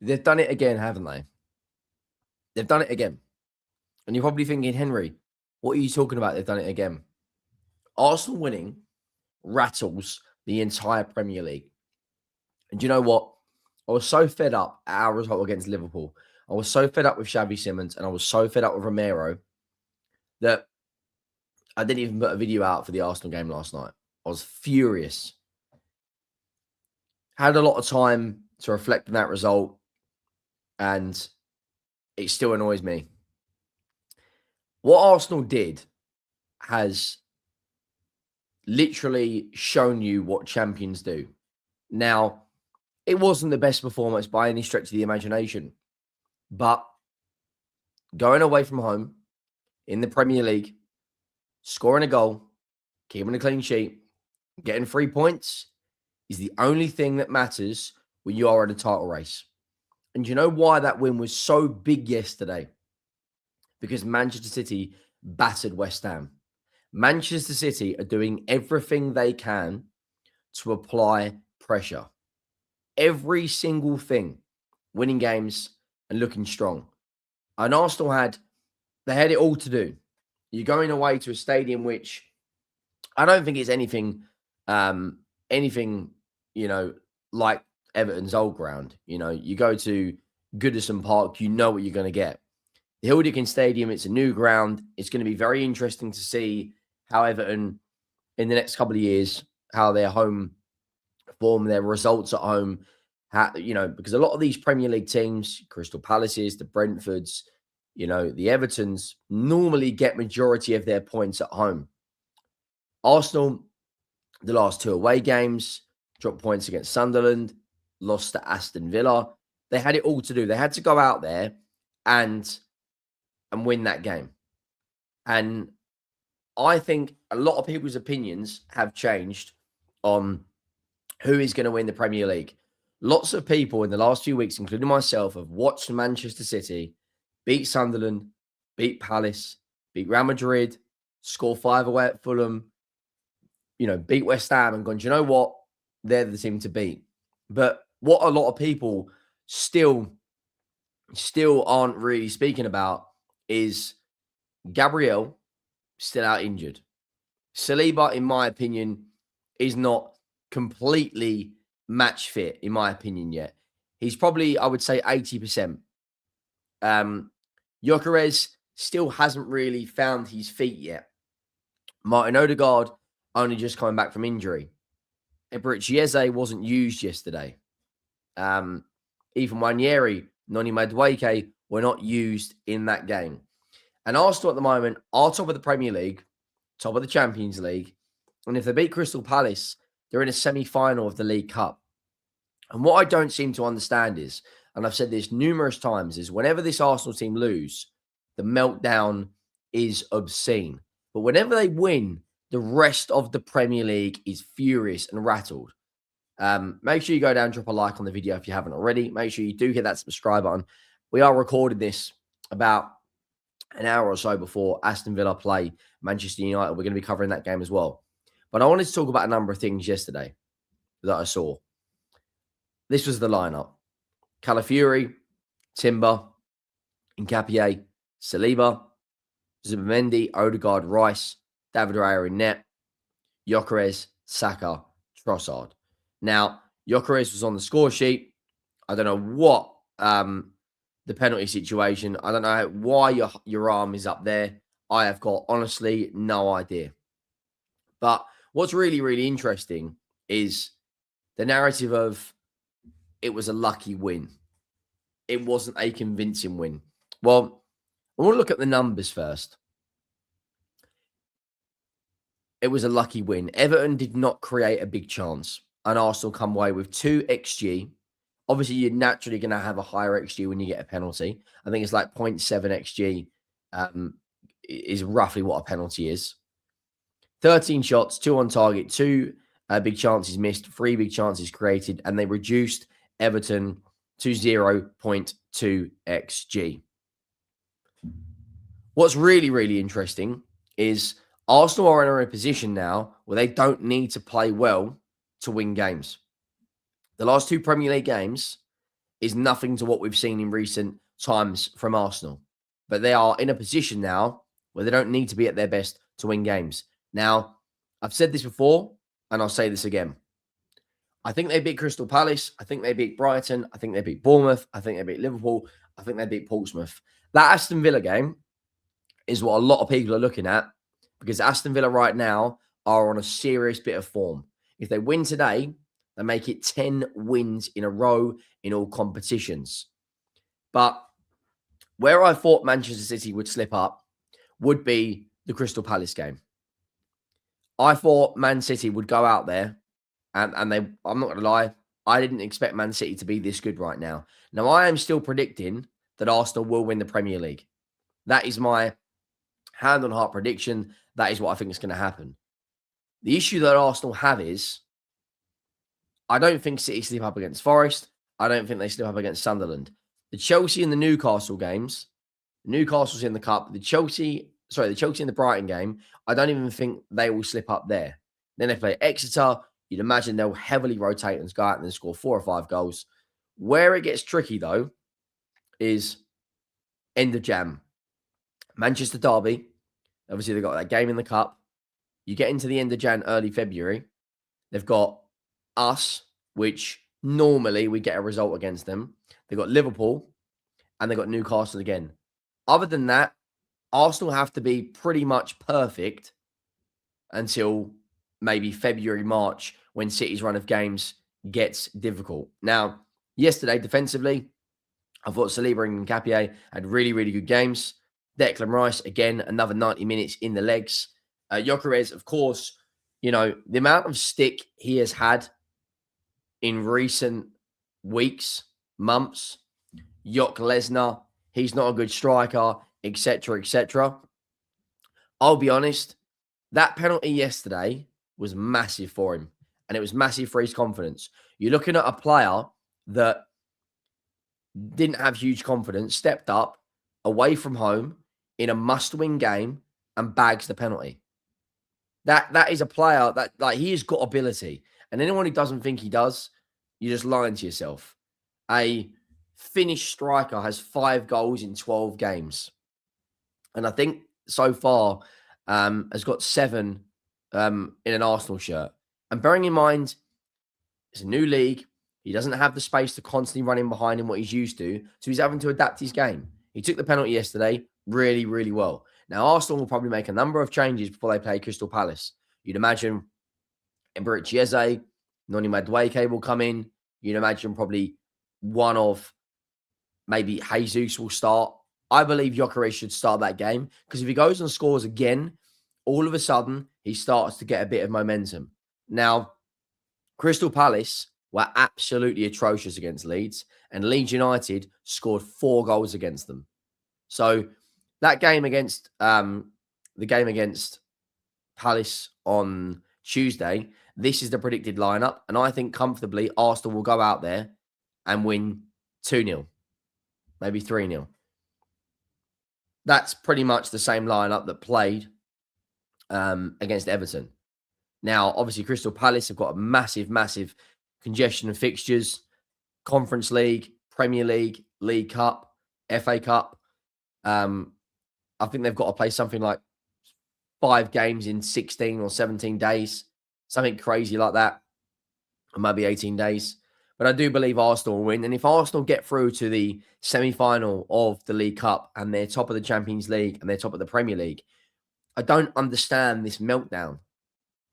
They've done it again, haven't they? They've done it again. And you're probably thinking, Henry, what are you talking about? They've done it again. Arsenal winning rattles the entire Premier League. And do you know what? I was so fed up at our result against Liverpool. I was so fed up with Xavi Simons and I was so fed up with Romero that I didn't even put a video out for the Arsenal game last night. I was furious. Had a lot of time to reflect on that result, and it still annoys me. What Arsenal did has literally shown you what champions do. Now, it wasn't the best performance by any stretch of the imagination, but going away from home in the Premier League, scoring a goal, keeping a clean sheet, getting 3 points is the only thing that matters when you are in a title race. And you know why that win was so big yesterday? Because Manchester City battered West Ham. Manchester City are doing everything they can to apply pressure. Every single thing, winning games and looking strong. And Arsenal had it all to do. You're going away to a stadium which I don't think it's anything, like Everton's old ground. You go to Goodison Park, you know what you're going to get. The Hill Dickinson Stadium, it's a new ground. It's going to be very interesting to see how Everton, in the next couple of years, how their home form, their results at home, because a lot of these Premier League teams, Crystal Palaces, the Brentfords, the Evertons, normally get majority of their points at home. Arsenal, the last 2 away games, dropped points against Sunderland, lost to Aston Villa. They had it all to do. They had to go out there and win that game. And I think a lot of people's opinions have changed on who is going to win the Premier League. Lots of people in the last few weeks, including myself, have watched Manchester City beat Sunderland, beat Palace, beat Real Madrid, score 5 away at Fulham, beat West Ham and gone, do you know what? They're the team to beat. But what a lot of people still aren't really speaking about is Gabriel still out injured. Saliba, in my opinion, is not completely match fit, in my opinion, yet. He's probably, I would say, 80%. Gyokeres still hasn't really found his feet yet. Martin Odegaard only just coming back from injury. Eberechi wasn't used yesterday. Even Wanyeri, Noni Madueke were not used in that game. And Arsenal at the moment are top of the Premier League, top of the Champions League. And if they beat Crystal Palace, they're in a semi-final of the League Cup. And what I don't seem to understand is, and I've said this numerous times, is whenever this Arsenal team lose, the meltdown is obscene. But whenever they win, the rest of the Premier League is furious and rattled. Make sure you go down, drop a like on the video if you haven't already. Make sure you do hit that subscribe button. We are recording this about an hour or so before Aston Villa play Manchester United. We're going to be covering that game as well. But I wanted to talk about a number of things yesterday that I saw. This was the lineup. Calafiori, Timber, Nkapie, Saliba, Zubimendi, Odegaard, Rice, David Raya in net, Gyokeres, Saka, Trossard. Now, Gyokeres was on the score sheet. I don't know what the penalty situation. I don't know why your arm is up there. I have got, honestly, no idea. But what's really, really interesting is the narrative of it was a lucky win. It wasn't a convincing win. Well, I want to look at the numbers first. It was a lucky win. Everton did not create a big chance, and Arsenal come away with 2 XG. Obviously, you're naturally going to have a higher XG when you get a penalty. I think it's like 0.7 XG is roughly what a penalty is. 13 shots, 2 on target, 2 big chances missed, 3 big chances created, and they reduced Everton to 0.2 XG. What's really, really interesting is Arsenal are in a position now where they don't need to play well to win games. The last 2 Premier League games, is nothing to what we've seen in recent times from Arsenal. But they are in a position now where they don't need to be at their best to win games. Now, I've said this before, and I'll say this again. I think they beat Crystal Palace. I think they beat Brighton. I think they beat Bournemouth. I think they beat Liverpool. I think they beat Portsmouth. That Aston Villa game is what a lot of people are looking at, because Aston Villa right now are on a serious bit of form. If they win today, they make it 10 wins in a row in all competitions. But where I thought Manchester City would slip up would be the Crystal Palace game. I thought Man City would go out there and they, I'm not going to lie, I didn't expect Man City to be this good right now. Now, I am still predicting that Arsenal will win the Premier League. That is my hand on heart prediction. That is what I think is going to happen. The issue that Arsenal have is, I don't think City slip up against Forest. I don't think they slip up against Sunderland. The Chelsea and the Newcastle games, Newcastle's in the Cup. The Chelsea and the Brighton game, I don't even think they will slip up there. Then they play Exeter. You'd imagine they'll heavily rotate and go out and then score 4 or 5 goals. Where it gets tricky, though, is end of Jan. Manchester Derby. Obviously, they've got that game in the Cup. You get into the end of Jan, early February. They've got us, which normally we get a result against them. They've got Liverpool, and they've got Newcastle again. Other than that, Arsenal have to be pretty much perfect until maybe February, March, when City's run of games gets difficult. Now, yesterday, defensively, I thought Saliba and Ndiaye had really, really good games. Declan Rice, again, another 90 minutes in the legs. Gyokeres, of course, you know, the amount of stick he has had in recent weeks, months. Jock Lesnar, he's not a good striker, etc., etc. I'll be honest, that penalty yesterday was massive for him, and it was massive for his confidence. You're looking at a player that didn't have huge confidence, stepped up away from home in a must-win game and bags the penalty. That is a player that, like, he has got ability, and anyone who doesn't think he does, you're just lying to yourself. A Finnish striker has 5 goals in 12 games, and I think so far has got 7 in an Arsenal shirt. And bearing in mind, it's a new league. He doesn't have the space to constantly run in behind him what he's used to, so he's having to adapt his game. He took the penalty yesterday really, really well. Now, Arsenal will probably make a number of changes before they play Crystal Palace. You'd imagine Ndiaye, Noni Madueke will come in. You'd imagine probably one of maybe Jesus will start. I believe Gyokeres should start that game, because if he goes and scores again, all of a sudden he starts to get a bit of momentum. Now, Crystal Palace were absolutely atrocious against Leeds, and Leeds United scored 4 goals against them. So that game against Palace on Tuesday, this is the predicted lineup, and I think comfortably Arsenal will go out there and win 2-0, maybe 3-0. That's pretty much the same lineup that played against Everton. Now, obviously, Crystal Palace have got a massive, massive congestion of fixtures. Conference League, Premier League, League Cup, FA Cup. I think they've got to play something like 5 games in 16 or 17 days. Something crazy like that. Or maybe 18 days. But I do believe Arsenal will win. And if Arsenal get through to the semi-final of the League Cup and they're top of the Champions League and they're top of the Premier League, I don't understand this meltdown.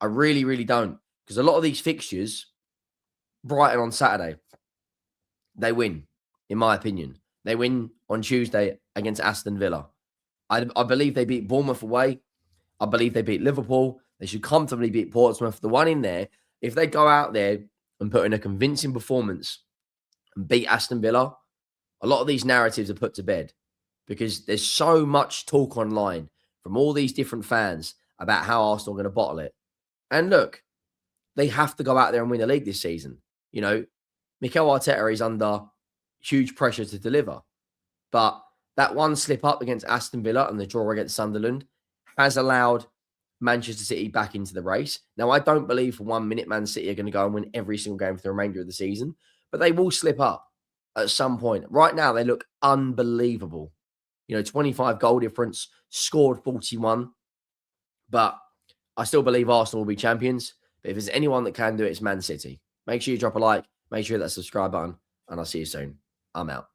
I really, really don't. Because a lot of these fixtures, Brighton on Saturday, they win, in my opinion. They win on Tuesday against Aston Villa. I believe they beat Bournemouth away. I believe they beat Liverpool. They should comfortably beat Portsmouth. The one in there, if they go out there and put in a convincing performance and beat Aston Villa, a lot of these narratives are put to bed, because there's so much talk online from all these different fans about how Arsenal are going to bottle it. And look, they have to go out there and win the league this season. You know, Mikel Arteta is under huge pressure to deliver. But that one slip up against Aston Villa and the draw against Sunderland has allowed Manchester City back into the race. Now, I don't believe for 1 minute Man City are going to go and win every single game for the remainder of the season, but they will slip up. at some point. Right now, they look unbelievable. 25 goal difference, scored 41. But I still believe Arsenal will be champions. But if there's anyone that can do it, it's Man City. Make sure you drop a like. Make sure you hit that subscribe button. And I'll see you soon. I'm out.